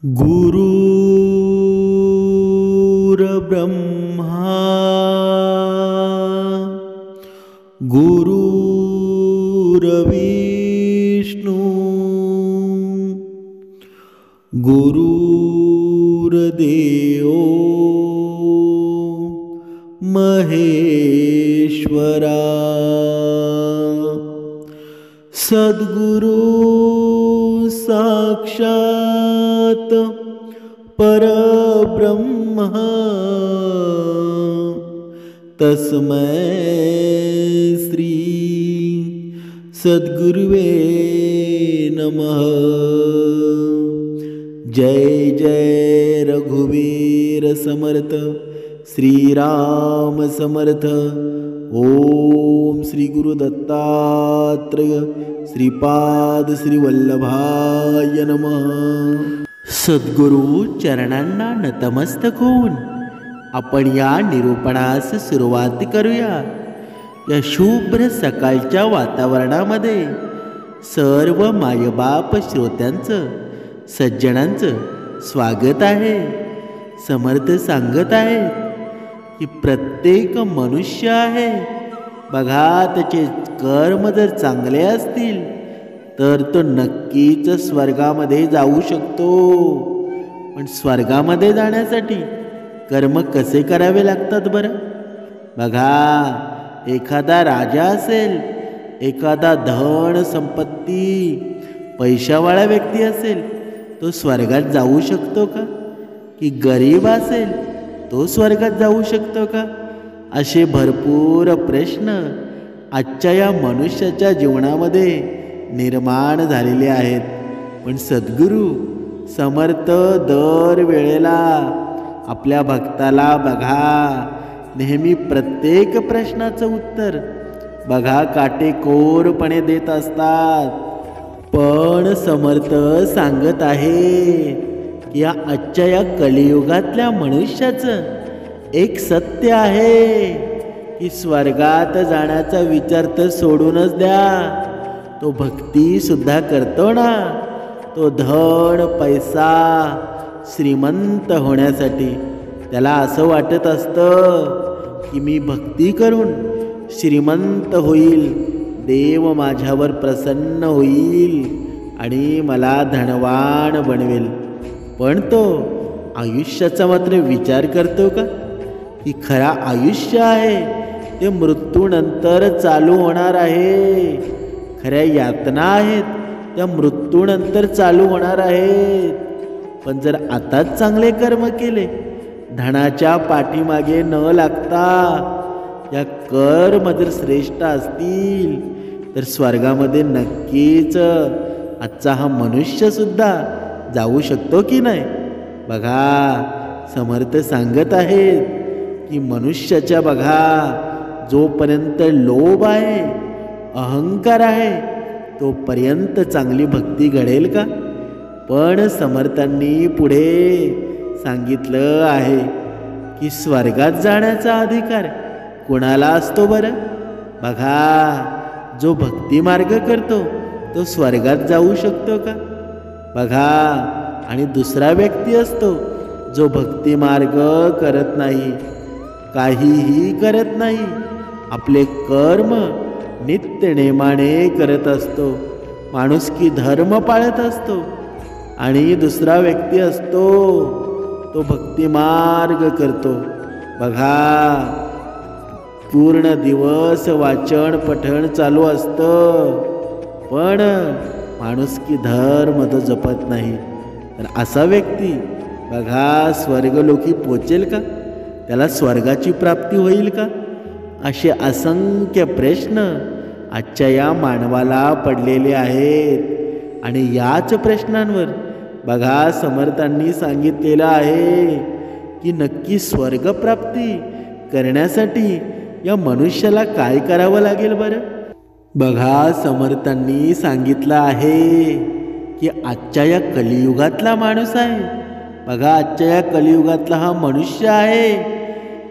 गुरुर्ब्रह्मा गुरुर्विष्णू गुरुर्देवो महेश्वरा सद्गुरु साक्षात परब्रह्म तस्मै श्री सद्गुरुवे नमः। जय जय रघुवीर समर्थ श्रीराम समर्थ। ओम श्री गुरु दत्तात्रेय श्रीपाद श्री वल्लभाय नमः। सद्गुरु चरणांना नतमस्तक होऊन आपण या निरूपणास सुरुवात करूया। या शुभ्र सकाळच्या वातावरणामध्ये सर्व मायबाप श्रोत्यांचं सज्जनांचं स्वागत आहे। समर्थ सांगत आहेत की प्रत्येक मनुष्य आहे बघा, त्याचे कर्म जर चांगले असतील तर तो नक्कीच स्वर्गामध्ये जाऊ शकतो। पण स्वर्गामध्ये जाण्यासाठी कर्म कसे करावे लागतात बरं? बघा, एखादा राजा असेल, एखादा धन संपत्ती पैशावाळा व्यक्ती असेल, तो स्वर्गात जाऊ शकतो का? की गरीब असेल तो स्वर्गात जाऊ शकतो का? असे भरपूर प्रश्न आजच्या या मनुष्याच्या जीवनामध्ये निर्माण झालेले आहेत। पण सद्गुरू समर्थ दर वेळेला आपल्या भक्ताला बघा नेहमी प्रत्येक प्रश्नाचं उत्तर बघा काटेकोरपणे देत असतात। पण समर्थ सांगत आहे की या आजच्या या कलियुगातल्या मनुष्याचं एक सत्य आहे की स्वर्गात जाण्याचा विचार तर सोडूनच द्या, तो भक्ती सुद्धा करतो ना, तो धन पैसा श्रीमंत होण्यासाठी त्याला असं वाटत असतं की मी भक्ती करून श्रीमंत होईल, देव माझ्यावर प्रसन्न होईल आणि मला धनवान बनवेल। पण तो आयुष्याचा मात्र विचार करतो का? की खरा आयुष्य आहे ते मृत्यूनंतर चालू होणार आहे। खऱ्या यातना आहेत त्या मृत्यूनंतर चालू होणार आहेत। पण जर आताच चांगले कर्म केले, धनाच्या पाठीमागे न लागता या कर्म जर श्रेष्ठ असतील तर स्वर्गामध्ये नक्कीच आजचा हा मनुष्य सुद्धा जाऊ शकतो की नाही? बघा, समर्थ सांगत आहेत की मनुष्याच्या बघा जोपर्यंत लोभ आहे, अहंकार आहे, तोपर्यंत चांगली भक्ती घडेल का? पण समर्थांनी पुढे सांगितलं आहे की स्वर्गात जाण्याचा अधिकार कोणाला असतो बरं? बघा, जो भक्ती मार्ग करतो तो स्वर्गात जाऊ शकतो का? बघा, आणि दुसरा व्यक्ती असतो जो भक्ती मार्ग करत नाही, काहीही करत नाही, आपले कर्म नित्य नेमाने करत असतो, माणुसकी धर्म पाळत असतो। आणि दुसरा व्यक्ती असतो तो भक्ती मार्ग करतो। बघा, पूर्ण दिवस वाचन पठण चालू असतं, पण माणुसकी धर्म तो जपत नाही। तर असा व्यक्ती बघा स्वर्गलोकी पोचेल का? त्याला स्वर्गाची प्राप्ती होईल का? असे असंख्य प्रश्न आजच्या या मानवाला पडलेले आहेत। आणि याच प्रश्नांवर बघा समर्थांनी सांगितलेलं आहे की नक्की स्वर्गप्राप्ती करण्यासाठी या मनुष्याला काय करावं लागेल बरं? बघा, समर्थांनी सांगितलं आहे की आजच्या या कलियुगातला माणूस आहे बघा, आजच्या या कलियुगातला हा मनुष्य आहे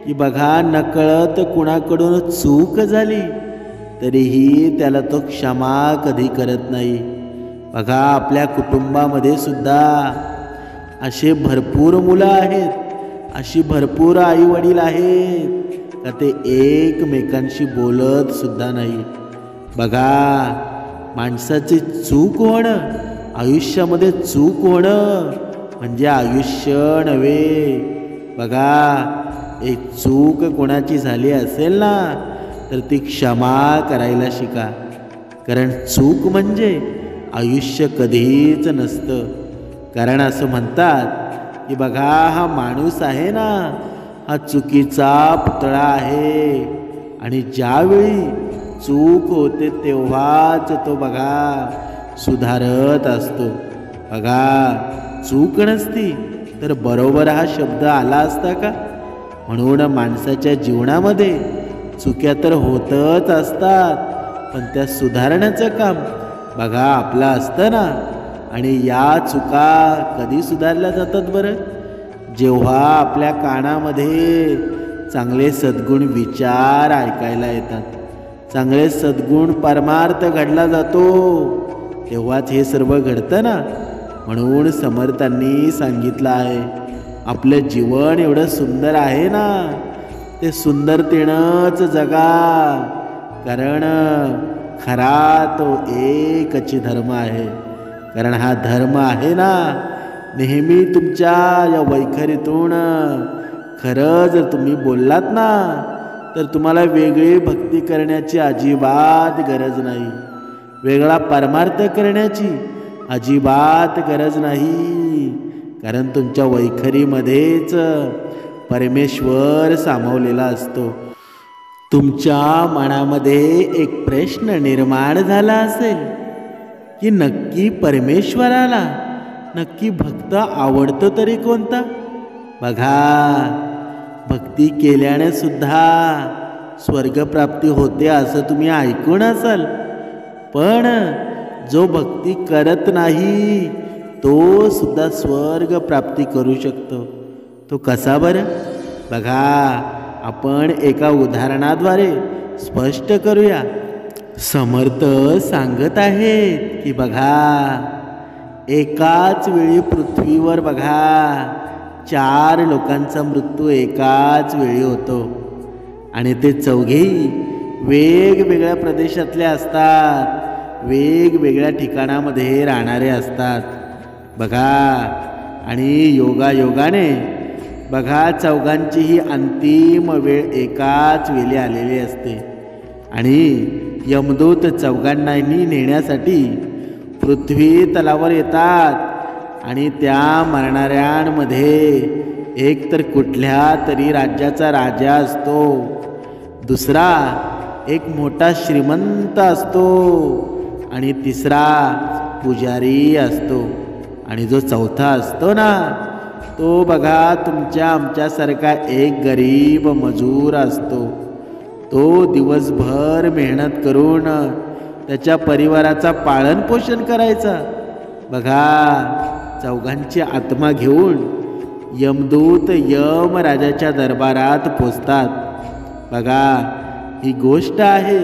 की बघा नकळत कुणाकडून चूक झाली तरीही त्याला तो क्षमा कधी करत नाही। बघा आपल्या कुटुंबामध्ये सुद्धा असे भरपूर मुलं आहेत, अशी भरपूर आई वडील आहेत का ते एकमेकांशी बोलत सुद्धा नाही. बघा, माणसाची चूक होणं, आयुष्यामध्ये चूक होणं म्हणजे आयुष्य नव्हे. बघा, एक चूक कोणाची झाली असेल ना तर ती क्षमा करायला शिका. कारण चूक म्हणजे आयुष्य कधीच नसतं. कारण असं म्हणतात की बघा, हा माणूस आहे ना, हा चुकीचा पुतळा आहे आणि ज्यावेळी चूक होते तेव्हाच तो बघा सुधारत असतो. बघा, चूक नसती तर बरोबर हा शब्द आला असता का? म्हणून माणसाच्या जीवनामध्ये चुक्या तर होतच असतात, पण त्या सुधारण्याचं काम बघा आपलं असतं ना. आणि या चुका कधी सुधारल्या जातात बरं? जेव्हा आपल्या कानामध्ये चांगले सद्गुण विचार ऐकायला येतात, चांगले सद्गुण परमार्थ घडला जातो, तेव्हाच हे सर्व घडतं ना. म्हणून समर्थांनी सांगितलं आहे, आपलं जीवन एवढं सुंदर आहे ना, ते सुंदरतेनंच जगा. कारण खरा तो एकच धर्म आहे. कारण हा धर्म आहे ना, नेहमी तुमच्या या वैखरीतून खरं जर तुम्ही बोललात ना तर तुम्हाला वेगळी भक्ती करण्याची अजिबात गरज नाही, वेगळा परमार्थ करण्याची अजिबात गरज नाही. कारण तुमच्या वैखरीमध्येच परमेश्वर सामावलेला असतो. तुमच्या मनामध्ये एक प्रश्न निर्माण झाला असेल की नक्की परमेश्वराला नक्की भक्त आवडतो तरी कोणता? बघा, भक्ती केल्याने सुद्धा स्वर्गप्राप्ती होते असं तुम्ही ऐकून असाल, पण जो भक्ती करत नाही तो सुद्धा स्वर्ग प्राप्ती करू शकतो. तो कसा बरं? बघा, आपण एका उदाहरणाद्वारे स्पष्ट करूया. समर्थ सांगत आहेत की बघा, एकाच वेळी पृथ्वीवर बघा 4 लोकांचा मृत्यू एकाच वेळी होतो आणि ते चौघेही वेगवेगळ्या प्रदेशातले असतात, वेगवेगळ्या ठिकाणामध्ये राहणारे असतात. बघा, आणि योगायोगाने बघा चौघांचीही अंतिम वेळ एकाच वेळी आलेली असते आणि यमदूत चौघांनाही नेण्यासाठी पृथ्वी तलावर येतात आणि त्या मरणाऱ्यांमध्ये एक तर कुठल्या तरी राज्याचा राजा असतो, दुसरा एक मोठा श्रीमंत असतो आणि तिसरा पुजारी असतो आणि जो चौथा असतो ना तो बघा तुमच्या आमच्यासारखा एक गरीब मजूर असतो. तो दिवसभर मेहनत करून त्याच्या परिवाराचा पालनपोषण करायचा. बघा, चौघांची आत्मा घेऊन यमदूत यमराजाच्या दरबारात पोचतात. बघा, ही गोष्ट आहे,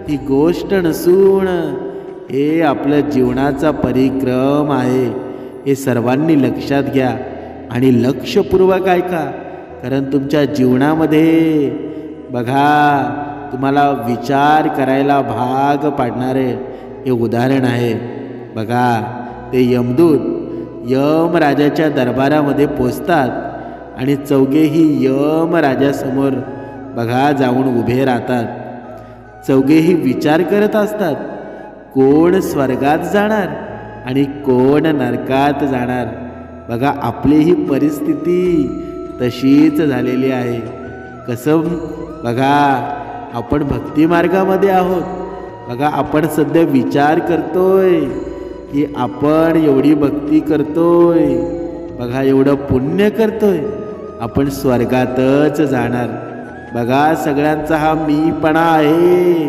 ही गोष्ट नसून हे आपल्या जीवनाचा परिक्रम आहे. हे सर्वांनी लक्षात घ्या आणि लक्षपूर्वक ऐका. कारण तुमच्या जीवनामध्ये बघा तुम्हाला विचार करायला भाग पाडणारे हे उदाहरण आहे. बघा, ते यमदूत यमराजाच्या दरबारामध्ये पोचतात आणि चौघेही यमराजासमोर बघा जाऊन उभे राहतात. चौघेही विचार करत असतात, कोण स्वर्गात जाणार आणि कोण नरकात जाणार. बघा, आपली ही परिस्थिती तशीच झालेली आहे. कसं? बघा, आपण भक्ती मार्गामध्ये आहोत. बघा, आपण सध्या विचार करतोय की आपण एवढी भक्ती करतोय, बघा एवढं पुण्य करतोय, आपण स्वर्गातच जाणार. बघा, सगळ्यांचा हा मीपणा आहे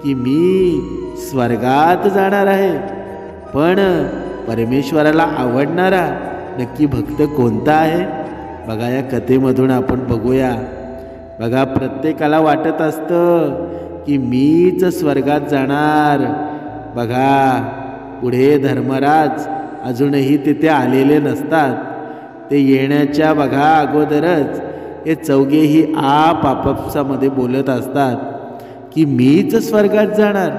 की मी स्वर्गात जाणार आहे. पण परमेश्वराला आवडणारा नक्की भक्त कोणता आहे? बघा, या कथेमधून आपण बघूया. बघा, प्रत्येकाला वाटत असतं की मीच स्वर्गात जाणार. बघा, पुढे धर्मराज अजूनही तिथे आलेले नसतात ते येण्याच्या बघा अगोदरच हे चौघेही आपापसामध्ये बोलत असतात की मीच स्वर्गात जाणार.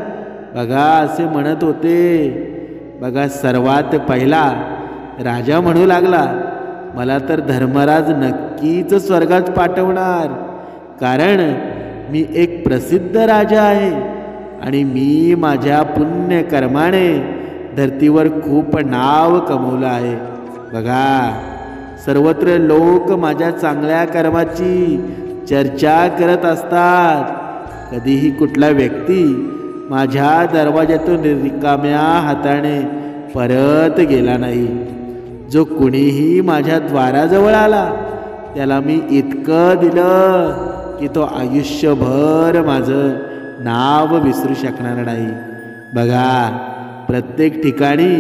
बघा असे म्हणत होते. बघा सर्वात पहिला राजा म्हणू लागला, मला तर धर्मराज नक्कीच स्वर्गात पाठवणार, कारण मी एक प्रसिद्ध राजा आहे आणि मी माझ्या पुण्यकर्माने धर्तीवर खूप नाव कमवलं आहे. बघा सर्वत्र लोक माझ्या चांगल्या कर्माची चर्चा करत असतात. कधीही कुठला व्यक्ती माझ्या दरवाज्यातून रिकाम्या हाताने परत गेला नाही. जो कुणीही माझ्या द्वाराजवळ आला त्याला मी इतकं दिलं की तो आयुष्यभर माझं नाव विसरू शकणार नाही. बघा प्रत्येक ठिकाणी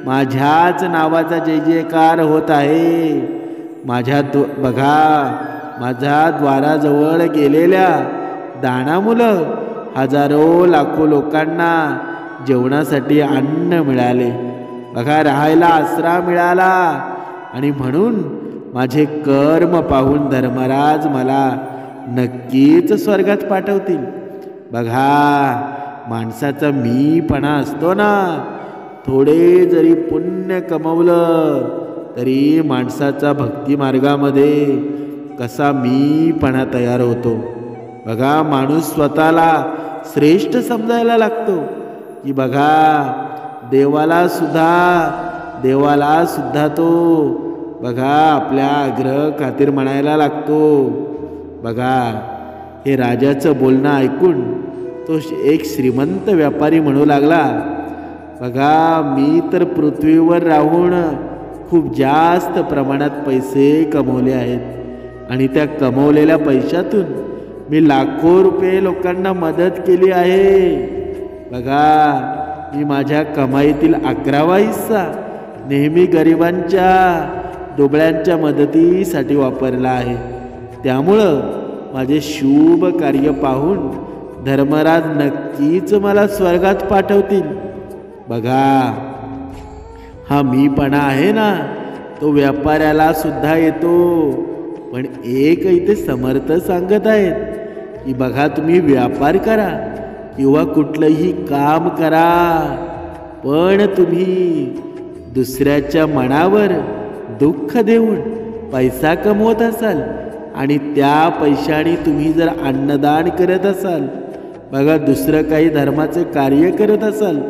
माझ्याच नावाचा जय जयकार होत आहे. बघा माझ्या द्वाराजवळ गेलेल्या दानामुळं हजारो लाखो लोकांना जेवणासाठी अन्न मिळाले. बघा राहायला आसरा मिळाला आणि म्हणून माझे कर्म पाहून धर्मराज मला नक्कीच स्वर्गात पाठवतील. बघा माणसाचा मीपणा असतो ना, थोडे जरी पुण्य कमवलं तरी माणसाचा भक्ती मार्गामध्ये कसा मीपणा तयार होतो. बघा माणूस स्वतःला श्रेष्ठ समजायला लागतो की बघा देवाला सुद्धा तो बघा आपल्या आग्रह खातीर म्हणायला लागतो. बघा हे राजाचं बोलणं ऐकून तो एक श्रीमंत व्यापारी म्हणू लागला, बघा मी तर पृथ्वीवर राहून खूप जास्त प्रमाणात पैसे कमवले आहेत आणि त्या कमवलेल्या पैशातून मी लाखो रुपये लोकांना मदत केली आहे. बघा मी माझ्या कमाईतील 11वा हिस्सा नेहमी गरिबांच्या दुबळ्यांच्या मदतीसाठी वापरला आहे. त्यामुळं माझे शुभ कार्य पाहून धर्मराज नक्कीच मला स्वर्गात पाठवतील. बघा हा मीपणा आहे ना, तो व्यापाऱ्याला सुद्धा येतो. पण एक इथे समर्थ सांगत आहेत की बघा तुम्ही व्यापार करा किंवा कुठलंही काम करा, पण तुम्ही दुसऱ्याच्या मनावर दुःख देऊन पैसा कमवत असाल आणि त्या पैशाने तुम्ही जर अन्नदान करत असाल, बघा दुसरं काही धर्माचे कार्य करत असाल,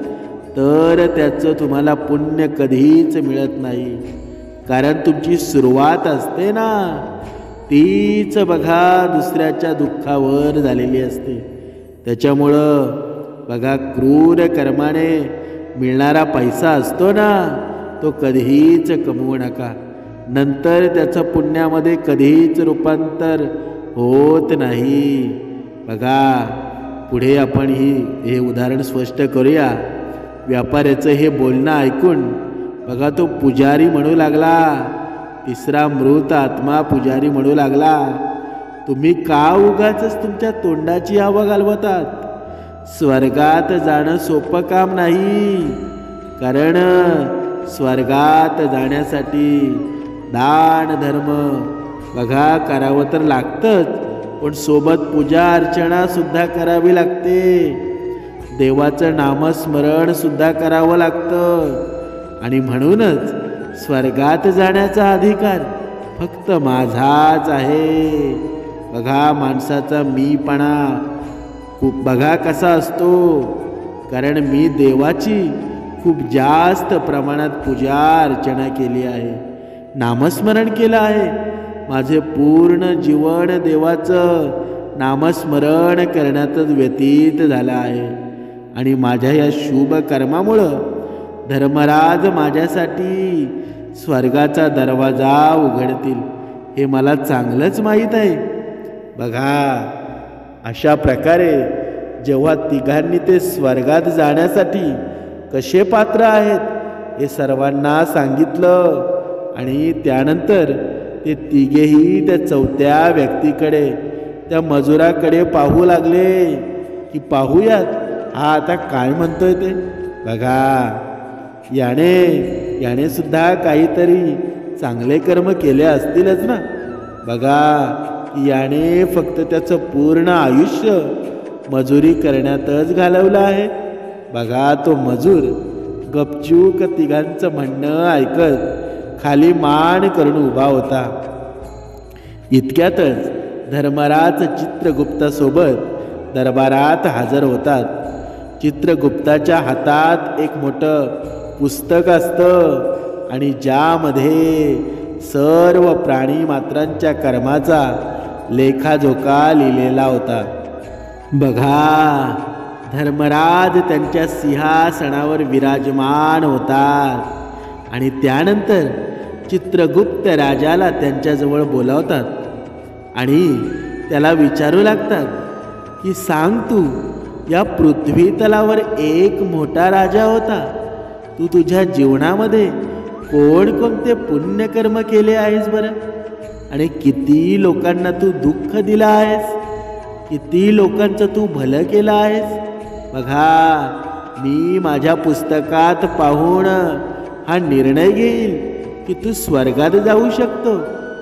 तर त्याचं तुम्हाला पुण्य कधीच मिळत नाही. कारण तुमची सुरुवात असते ना तीच बघा दुसऱ्याच्या दुःखावर झालेली असते. त्याच्यामुळं बघा क्रूर कर्माने मिळणारा पैसा असतो ना, तो कधीच कमवू नका. नंतर त्याचं पुण्यामध्ये कधीच रूपांतर होत नाही. बघा पुढे आपण हे उदाहरण स्पष्ट करूया. व्यापाऱ्याचं हे बोलणं ऐकून बघा तो पुजारी म्हणू लागला, तिसरा मृत आत्मा पुजारी म्हणू लागला, तुम्ही का उगाच तुमच्या तोंडाची हवा घालवतात? स्वर्गात जाणं सोपं काम नाही. कारण स्वर्गात जाण्यासाठी दान धर्म बघा करावं तर लागतंच, पण सोबत पूजा अर्चना सुद्धा करावी लागते. देवाचं नामस्मरण सुद्धा करावं लागतं आणि म्हणूनच स्वर्गात जाण्याचा अधिकार फक्त माझाच आहे. बघा माणसाचा मीपणा खूप बघा कसा असतो. कारण मी देवाची खूप जास्त प्रमाणात पूजा अर्चना केली आहे, नामस्मरण केलं आहे. माझे पूर्ण जीवन देवाचं नामस्मरण करण्यातच व्यतीत झालं आहे आणि माझ्या या शुभ कर्मामुळं धर्मराज माझ्यासाठी स्वर्गाचा दरवाजा उघडतील हे मला चांगलंच माहीत आहे. बघा अशा प्रकारे जेव्हा तिघांनी ते स्वर्गात जाण्यासाठी कसे पात्र आहेत हे सर्वांना सांगितलं आणि त्यानंतर ते तिघेही त्या चौथ्या व्यक्तीकडे, त्या मजुराकडे पाहू लागले की पाहूयात हा आता काय म्हणतोय ते. बघा याने सुद्धा काहीतरी चांगले कर्म केले असतीलच ना. बघा की याने फक्त त्याचं पूर्ण आयुष्य मजुरी करण्यातच घालवलं आहे. बघा तो मजूर गपचूक तिघांचं म्हणणं ऐकत खाली मान करून उभा होता. इतक्यातच धर्मराज चित्रगुप्तासोबत दरबारात हजर होतात. चित्रगुप्ताच्या हातात एक मोठं पुस्तक असतं आणि ज्यामध्ये सर्व प्राणी मात्रांच्या कर्माचा लेखाजोखा लिहिलेला होता. बघा धर्मराज त्यांच्या सिंहासनावर विराजमान होतात आणि त्यानंतर चित्रगुप्त राजाला त्यांच्याजवळ बोलावतात आणि त्याला विचारू लागतात की सांग, तू या पृथ्वी तलावर एक मोठा राजा होता. तू तुझ्या जीवनामध्ये कोणकोणते पुण्यकर्म केले आहेस बरं? आणि किती लोकांना तू दुःख दिलं आहेस? किती लोकांचं तू भलं केलं आहेस? बघा मी माझ्या पुस्तकात पाहून हा निर्णय घेईल की तू स्वर्गात जाऊ शकतो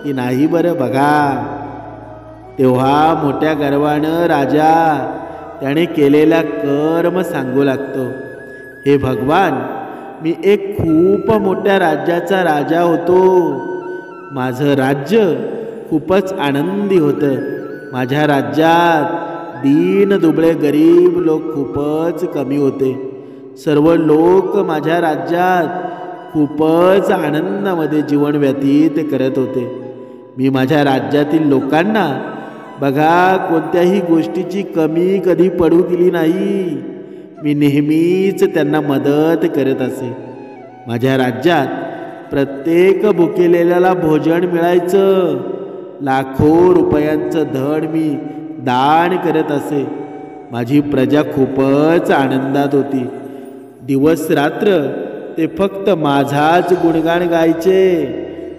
की नाही बरं. बघा तेव्हा मोठ्या गर्वानं राजा त्याने केलेला कर्म सांगू लागतो. हे भगवान, मी एक खूप मोठ्या राज्याचा राजा होतो. माझं राज्य खूपच आनंदी होतं. माझ्या राज्यात दीन दुबळे गरीब लोक खूपच कमी होते. सर्व लोक माझ्या राज्यात खूपच आनंदामध्ये जीवन व्यतीत करत होते. मी माझ्या राज्यातील लोकांना बघा कोणत्याही गोष्टीची कमी कधी पडू दिली नाही. मी नेहमीच त्यांना मदत करत असे. माझ्या राज्यात प्रत्येक भुकेलेल्याला भोजन मिळायचं. लाखो रुपयांचं धन मी दान करत असे. माझी प्रजा खूपच आनंदात होती. दिवस रात्र ते फक्त माझाच गुणगान गायचे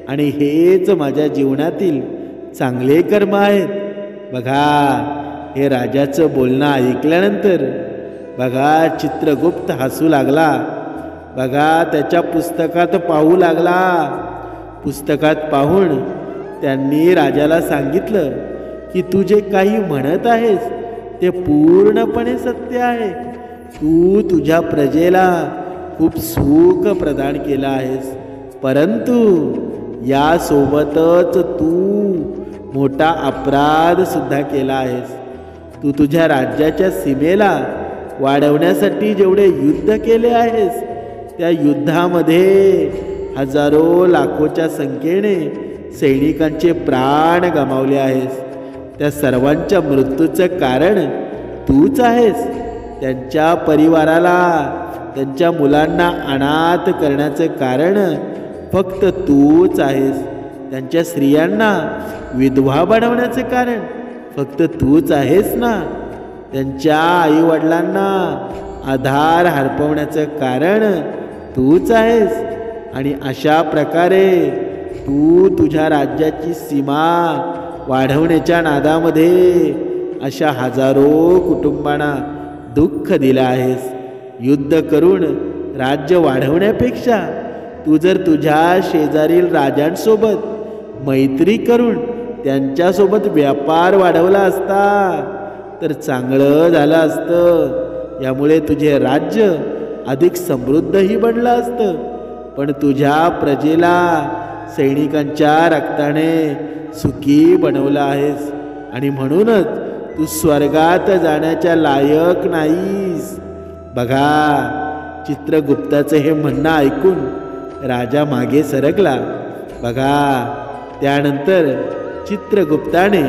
आणि हेच माझ्या जीवनातील चांगले कर्म आहेत. बघा हे राजाचं बोलणं ऐकल्यानंतर बघा चित्रगुप्त हसू लागला. बघा त्याच्या पुस्तकात पाहू लागला. पुस्तकात पाहून त्यांनी राजाला सांगितलं की तू जे काही म्हणत आहेस ते पूर्णपणे सत्य आहे. तू तुझ्या प्रजेला खूप सुख प्रदान केलं आहेस, परंतु यासोबतच तू मोठा अपराध सुद्धा केला आहेस. तू तुझ्या राज्याच्या सीमेला वाढवण्यासाठी जेवढे युद्ध केले आहेस त्या युद्धामध्ये हजारो लाखोच्या संख्येने सैनिकांचे प्राण गमावले आहेस. त्या सर्वांच्या मृत्यूचं कारण तूच आहेस. त्यांच्या परिवाराला, त्यांच्या मुलांना अनाथ करण्याचं कारण फक्त तूच आहेस. त्यांच्या स्त्रियांना विधवा बनवण्याचे कारण फक्त तूच आहेस ना. त्यांच्या आईवडिलांना आधार हरपवण्याचं कारण तूच आहेस. आणि अशा प्रकारे तू तुझ्या राज्याची सीमा वाढवण्याच्या नादामध्ये अशा हजारो कुटुंबांना दुःख दिलं आहेस. युद्ध करून राज्य वाढवण्यापेक्षा तू जर तुझ्या शेजारील राजांसोबत मैत्री करून त्यांच्यासोबत व्यापार वाढवला असता तर चांगलं झालं असतं. यामुळे तुझे राज्य अधिक समृद्धही बनलं असतं. पण तुझ्या प्रजेला सैनिकांच्या रक्ताने सुखी बनवलं आहेस आणि म्हणूनच तू स्वर्गात जाण्याच्या लायक नाहीस. बघा चित्रगुप्ताचं हे म्हणणं ऐकून राजा मागे सरकला. बघा त्यानंतर चित्रगुप्ताने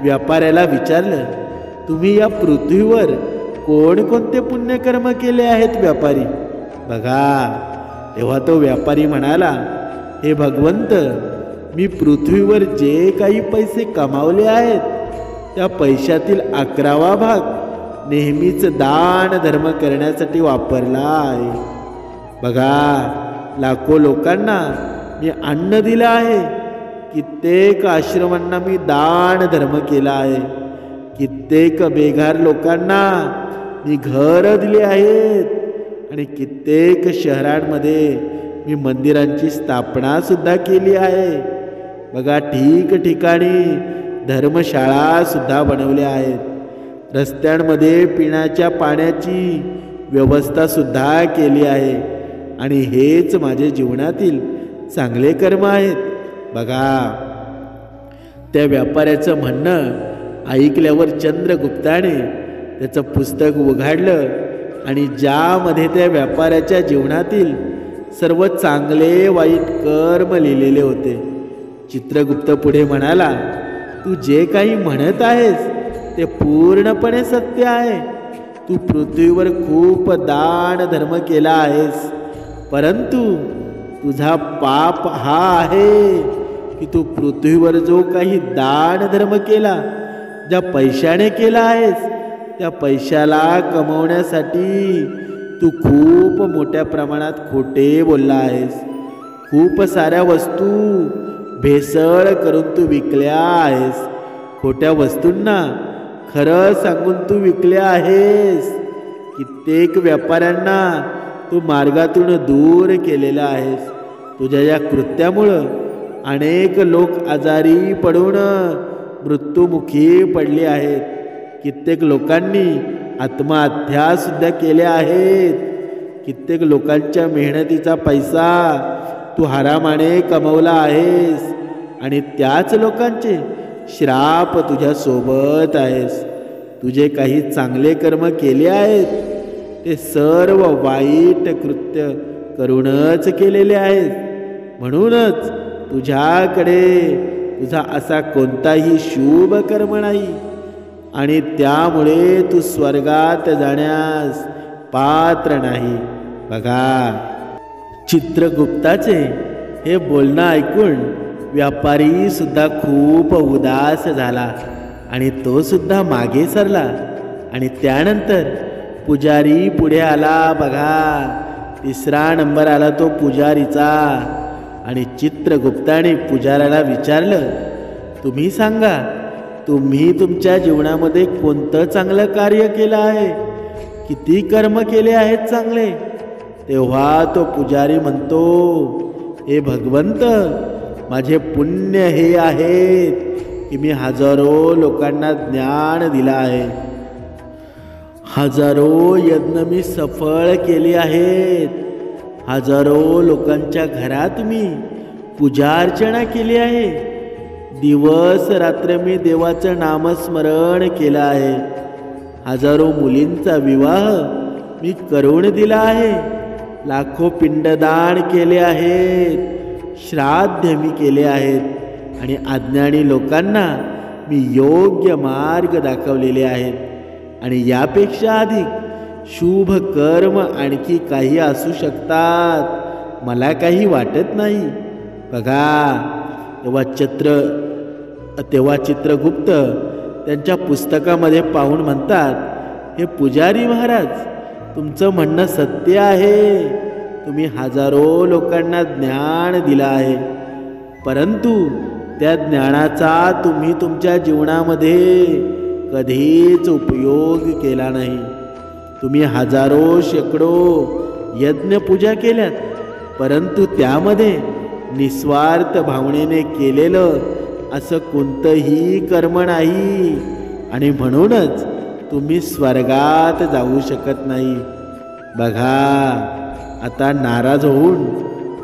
व्यापाऱ्याला विचारलं, तुम्ही या पृथ्वीवर कोणकोणते पुण्यकर्म केले आहेत व्यापारी? बघा तेव्हा तो व्यापारी म्हणाला, हे भगवंत, मी पृथ्वीवर जे काही पैसे कमावले आहेत त्या पैशातील 11वा भाग नेहमीच दान धर्म करण्यासाठी वापरला आहे. बघा लाखो लोकांना मी अन्न दिलं आहे. कित्येक आश्रमांना मी दान धर्म केला आहे. कित्येक बेघर लोकांना मी घर दिले आहेत आणि कित्येक शहरांमध्ये मी मंदिरांची स्थापना सुद्धा केली आहे. बघा, ठिकठिकाणी धर्मशाळा सुद्धा बनवल्या आहेत. रस्त्यांमध्ये पिण्याच्या पाण्याची व्यवस्था सुद्धा केली आहे. आणि हेच माझे जीवनातील चांगले कर्म आहेत. बघा, त्या व्यापाऱ्याचं म्हणणं ऐकल्यावर चंद्रगुप्ताने त्याचं पुस्तक उघडलं आणि ज्यामध्ये त्या व्यापाऱ्याच्या जीवनातील सर्व चांगले वाईट कर्म लिहिलेले होते. चित्रगुप्त पुढे म्हणाला, तू जे काही म्हणत आहेस ते पूर्णपणे सत्य आहे. तू पृथ्वीवर खूप दान धर्म केला आहेस, परंतु तुझा पाप हा आहे की तू पृथ्वीवर जो काही दान धर्म केला, ज्या पैशाने केला आहेस, त्या पैशाला कमवण्यासाठी तू खूप मोठ्या प्रमाणात खोटे बोलला आहेस. खूप साऱ्या वस्तू भेसळ करून तू विकल्या आहेस. खोट्या वस्तूंना खरं सांगून तू विकल्या आहेस. कित्येक व्यापाऱ्यांना तू मार्गातून दूर केलेला आहेस. तुझ्या या कृत्यामुळं अनेक लोक आजारी पडून मृत्युमुखी पडले आहेत. कित्येक लोकांनी आत्महत्या सुद्धा केल्या आहेत. कित्येक लोकांच्या मेहनतीचा पैसा तू हरामाने कमवला आहेस आणि त्याच लोकांचे श्राप तुझ्या सोबत आहेस. तुझे काही चांगले कर्म केले आहेत ते सर्व वाईट कृत्य करूनच केलेले आहेत. म्हणूनच तुझ्याकडे तुझा असा कोणताही शुभ कर्म नाही आणि त्यामुळे तू स्वर्गात जाण्यास पात्र नाही. बघा, चित्रगुप्ताचे हे बोलणं ऐकून व्यापारी सुद्धा खूप उदास झाला आणि तो सुद्धा मागे सरला. आणि त्यानंतर पुजारी पुढे आला. बघा, 3रा नंबर आला तो पुजारीचा. आणि चित्रगुप्ताने पुजाऱ्याला विचारलं, तुम्ही सांगा, तुम्ही तुमच्या जीवनामध्ये कोणतं चांगलं कार्य केलं आहे? किती कर्म केले आहेत चांगले? तेव्हा तो पुजारी म्हणतो, हे भगवंत, माझे पुण्य हे आहेत की मी हजारो लोकांना ज्ञान दिलं आहे. हजारो यज्ञ मी सफळ केले आहेत. हजारो लोकांच्या घरात मी पूजा अर्चना केली आहे. दिवस रात्र मी देवाचं नामस्मरण केलं आहे. हजारो मुलींचा विवाह मी करून दिला आहे. लाखो पिंडदान केले आहेत. श्राद्ध मी केले आहेत आणि अज्ञानी लोकांना मी योग्य मार्ग दाखवलेले आहेत. आणि यापेक्षा अधिक शुभ कर्म आणखी काही असू शकतात मला काही वाटत नाही. बघा, तेव्हा चित्रगुप्त त्यांच्या पुस्तकामध्ये पाहून म्हणतात, हे पुजारी महाराज, तुमचं म्हणणं सत्य आहे. तुम्ही हजारो लोकांना ज्ञान दिलं आहे, परंतु त्या ज्ञानाचा तुम्ही तुमच्या जीवनामध्ये कधीच उपयोग केला नाही. तुम्ही हजारो शेकडो यज्ञ पूजा केल्यात, परंतु त्यामध्ये निस्वार्थ भावनेने केलेलं असं कोणतंही कर्म नाही आणि म्हणूनच तुम्ही स्वर्गात जाऊ शकत नाही. बघा, आता नाराज होऊन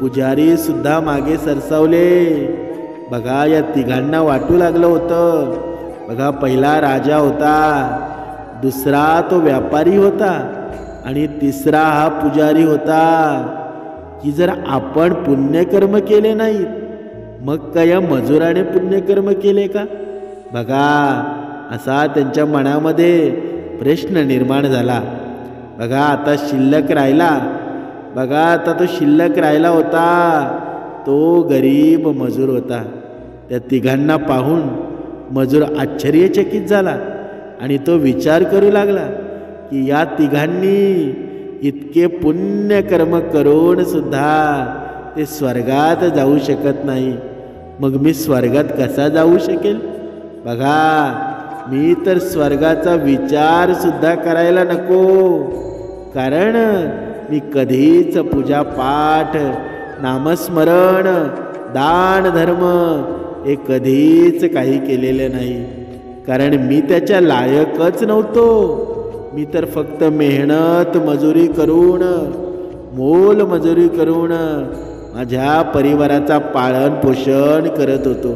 पुजारी सुद्धा मागे सरसावले. बघा, या तिघांना वाटू लागलं होतं. बघा, पहिला राजा होता, दुसरा तो व्यापारी होता आणि तिसरा हा पुजारी होता की जर आपण पुण्यकर्म केले नाहीत, मग काय या मजुराने पुण्यकर्म केले का? बघा, असा त्यांच्या मनामध्ये प्रश्न निर्माण झाला. बघा, आता शिल्लक राहिला. बघा, आता तो शिल्लक राहिला होता तो गरीब मजूर होता. त्या तिघांना पाहून मजूर आश्चर्यचकित झाला आणि तो विचार करू लागला की या तिघांनी इतके पुण्यकर्म करून सुद्धा ते स्वर्गात जाऊ शकत नाही, मग मी स्वर्गात कसा जाऊ शकेल? बघा, मी तर स्वर्गाचा विचार सुद्धा करायला नको, कारण मी कधीच पूजा पाठ नामस्मरण, दान धर्म हे कधीच काही केलेलं नाही. कारण मी त्याच्या लायकच नव्हतो. मी तर फक्त मेहनत मजुरी करून, मोल मजुरी करून माझ्या परिवाराचा पालन पोषण करत होतो.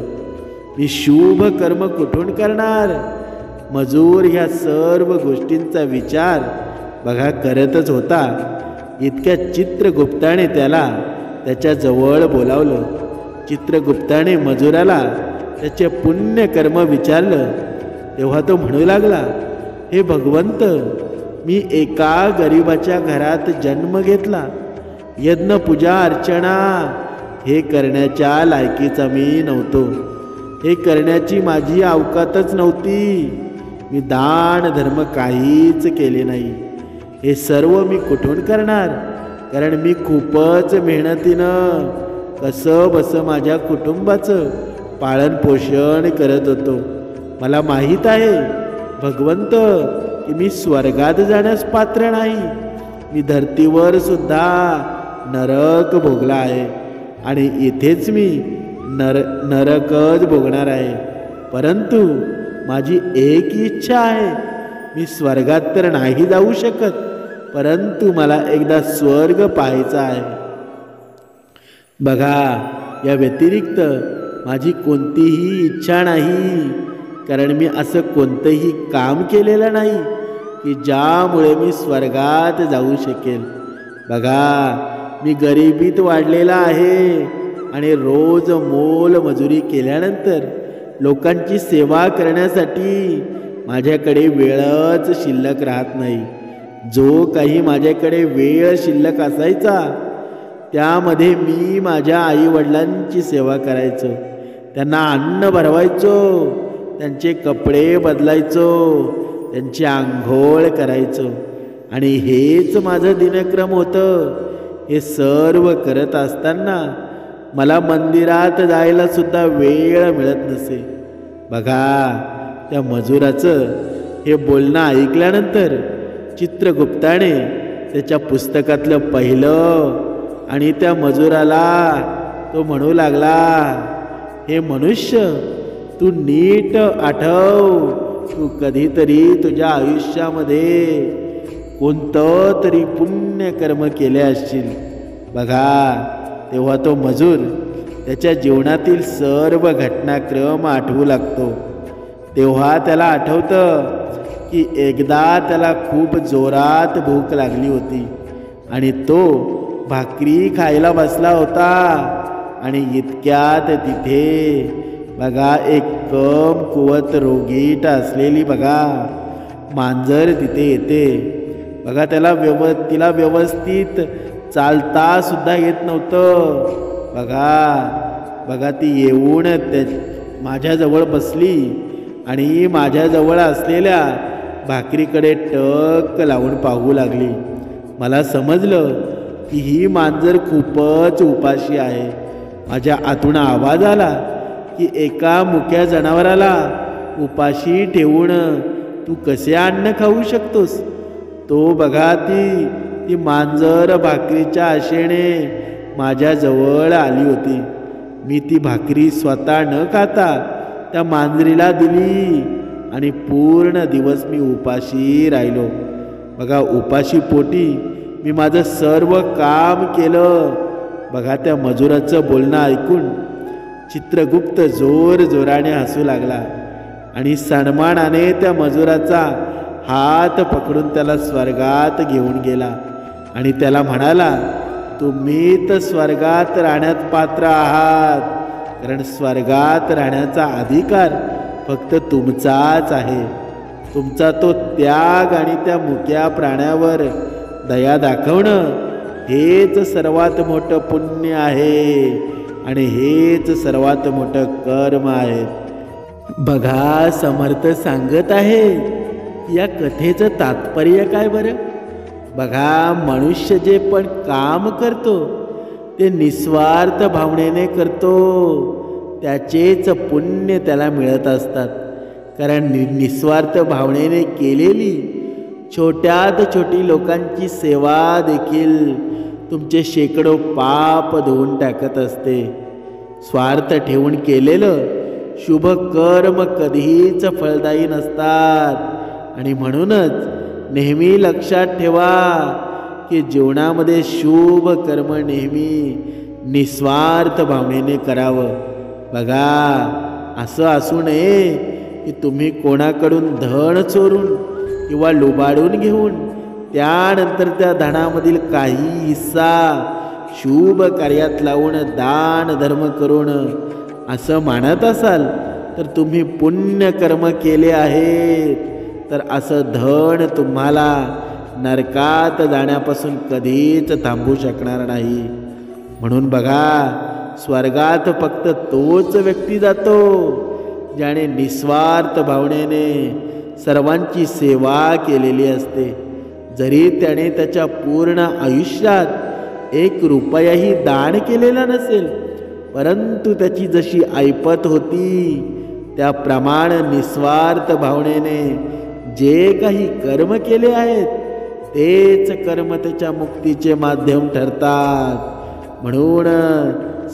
मी शुभ कर्म कुठून करणार? मजूर ह्या सर्व गोष्टींचा विचार बघा करतच होता. इतक्या चित्रगुप्ताने त्याला त्याच्याजवळ बोलावलं. चित्रगुप्ताने मजुराला त्याचे पुण्यकर्म विचारलं. तेव्हा तो म्हणू लागला, हे भगवंत, मी एका गरिबाच्या घरात जन्म घेतला. यज्ञ पूजा अर्चना हे करण्याच्या लायकीचा मी नव्हतो. हे करण्याची माझी अवकातच नव्हती. मी दान धर्म काहीच केले नाही. हे सर्व मी कुठून करणार? कारण मी खूपच मेहनतीनं कसं बसं माझ्या कुटुंबाचं पालन पोषण करत होतो. मला माहीत आहे भगवंत की मी स्वर्गात जाण्यास पात्र नाही. मी धर्तीवर सुद्धा नरक भोगला आहे आणि इथेच मी नरकच भोगणार आहे. परंतु माझी एक इच्छा आहे. मी स्वर्गात तर नाही जाऊ शकत, परंतु मला एकदा स्वर्ग पाहायचा आहे. बघा, या व्यतिरिक्त माझी कोणतीही इच्छा नाही. कारण मी असं कोणतंही काम केलेलं नाही की ज्यामुळे मी स्वर्गात जाऊ शकेल. बघा, मी गरिबीत वाढलेला आहे आणि रोज मोल मजुरी केल्यानंतर लोकांची सेवा करण्यासाठी माझ्याकडे वेळच शिल्लक राहत नाही. जो काही माझ्याकडे वेळ शिल्लक असायचा त्यामध्ये मी माझ्या आईवडिलांची सेवा करायचो. त्यांना अन्न भरवायचो, त्यांचे कपडे बदलायचो, त्यांची आंघोळ करायचो आणि हेच माझं दिनक्रम होतं. हे सर्व करत असताना मला मंदिरात जायला सुद्धा वेळ मिळत नसे. बघा, त्या मजुराचं हे बोलणं ऐकल्यानंतर चित्रगुप्ताने त्याच्या पुस्तकातलं पहिलं आणि त्या मजुराला तो म्हणू लागला, हे मनुष्य, तू नीट आठव, तू कधीतरी तुझ्या आयुष्यामध्ये कोणतं तरी पुण्यकर्म केले असशील. बघा, तेव्हा तो मजूर त्याच्या जीवनातील सर्व घटनाक्रम आठवू लागतो. तेव्हा त्याला आठवतं की एकदा त्याला खूप जोरात भूक लागली होती आणि तो भाकरी खायला बसला होता आणि इतक्यात तिथे बघा एक कमकुवत रोगीट असलेली बघा मांजर तिथे येते. बघा, तिला व्यवस्थित चालता सुद्धा येत नव्हतं. बघा ती येऊन माझ्याजवळ बसली आणि माझ्याजवळ असलेल्या भाकरीकडे टक लावून पाहू लागली. मला समजलं की ही मांजर खूपच उपाशी आहे. माझ्या आतून आवाज आला की एका मुक्या जनावराला उपाशी ठेवून तू कसे अन्न खाऊ शकतोस? तो बघा ती मांजर भाकरीच्या आशेने माझ्याजवळ आली होती. मी ती भाकरी स्वतः न खाता त्या मांजरीला दिली आणि पूर्ण दिवस मी उपाशी राहिलो. बघा, उपाशी पोटी मी माझं सर्व काम केलं. बघा, त्या मजुराचं बोलणं ऐकून चित्रगुप्त जोराने हसू लागला आणि सन्मानाने त्या मजुराचा हात पकडून त्याला स्वर्गात घेऊन गेला आणि त्याला म्हणाला, तुम्ही तर स्वर्गात राहण्यात पात्र आहात. कारण स्वर्गात राहण्याचा अधिकार फक्त तुमचाच आहे. तुमचा तो त्याग आणि त्या मुक्या प्राण्यावर दया दाखवणं हेच सर्वात मोठं पुण्य आहे आणि हेच सर्वात मोठं कर्म आहे. बघा, समर्थ सांगत आहे, या कथेचं तात्पर्य काय बरं? बघा, मनुष्य जे पण काम करतो ते निस्वार्थ भावनेने करतो, त्याचेच पुण्य त्याला मिळत असतात. कारण निस्वार्थ भावनेने केलेली छोट्यात छोटी लोकांची सेवा देखील तुमचे शेकडो पाप धुवून टाकत असते. स्वार्थ ठेवून केलेलं शुभ कर्म कधीच फलदायी नसतात. आणि म्हणूनच नेहमी लक्षात ठेवा की जीवनामध्ये शुभ कर्म नेहमी निस्वार्थ भावनेने करावं. बघा, असं असू नये की तुम्ही कोणाकडून धन चोरून किंवा लुबाडून घेऊन त्यानंतर त्या धनामधील काही हिस्सा शुभ कार्यात लावून दान धर्म करून असं मानत असाल तर तुम्ही पुण्यकर्म केले आहेत. तर असं धन तुम्हाला नरकात जाण्यापासून कधीच थांबू शकणार नाही. म्हणून बघा, स्वर्गात फक्त तोच व्यक्ती जातो ज्याने निस्वार्थ भावनेने सर्वांची सेवा केलेली असते. जरी त्याने त्याच्या पूर्ण आयुष्यात 1 रुपयाही दान केलेला नसेल, परंतु त्याची जशी ऐपत होती त्याप्रमाणे निस्वार्थ भावनेने जे काही कर्म केले आहेत तेच कर्म त्याच्या मुक्तीचे माध्यम ठरतात. म्हणून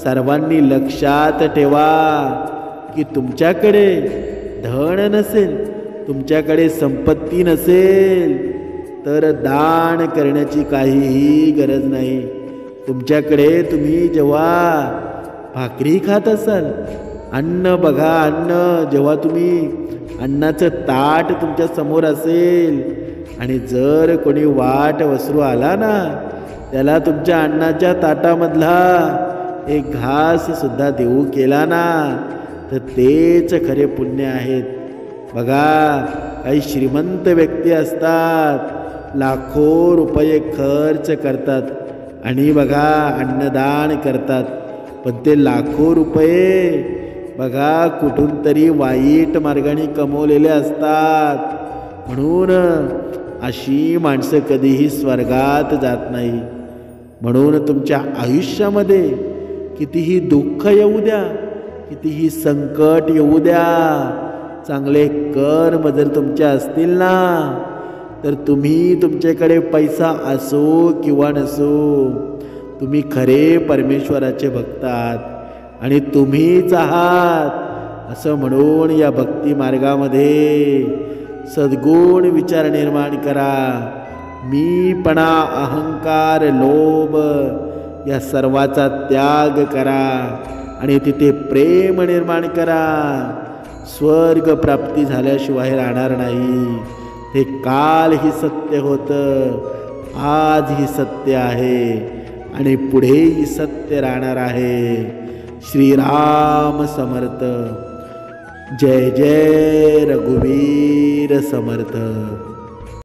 सर्वांनी लक्षात ठेवा की तुमच्याकडे धन नसेल, तुमच्याकडे संपत्ती नसेल तर दान करण्याची काहीही गरज नाही. तुमच्याकडे तुम्ही जेव्हा भाकरी खात असाल, अन्न बघा, अन्न जेव्हा तुम्ही अन्नाचं ताट तुमच्या समोर असेल आणि जर कोणी वाट वसरू आला ना, त्याला तुमच्या अन्नाच्या ताटामधला एक घास सुद्धा देऊ केला ना, तर तेच खरे पुण्य आहेत. बघा, काही श्रीमंत व्यक्ती असतात, लाखो रुपये खर्च करतात आणि बघा अन्नदान करतात, पण ते लाखो रुपये बघा कुठून तरी वाईट मार्गाने कमवलेले असतात. म्हणून अशी माणसं कधीही स्वर्गात जात नाही. म्हणून तुमच्या आयुष्यामध्ये कितीही दुःख येऊ द्या, कितीही संकट येऊ द्या, चांगले कर्म जर तुमचे असतील ना, तर तुम्ही तुमच्याकडे पैसा असो किंवा नसो, तुम्ही खरे परमेश्वराचे भक्त आहात आणि तुम्हीच आहात असं म्हणून या भक्ती मार्गामध्ये सद्गुण विचार निर्माण करा. मीपणा, अहंकार, लोभ या सर्वाचा त्याग करा आणि तिथे प्रेम निर्माण करा. स्वर्ग प्राप्ती झाल्याशिवाय राहणार नाही. हे काल ही सत्य होतं, आज ही सत्य आहे आणि पुढेही सत्य राहणार आहे. श्रीराम समर्थ. जय जय रघुवीर समर्थ.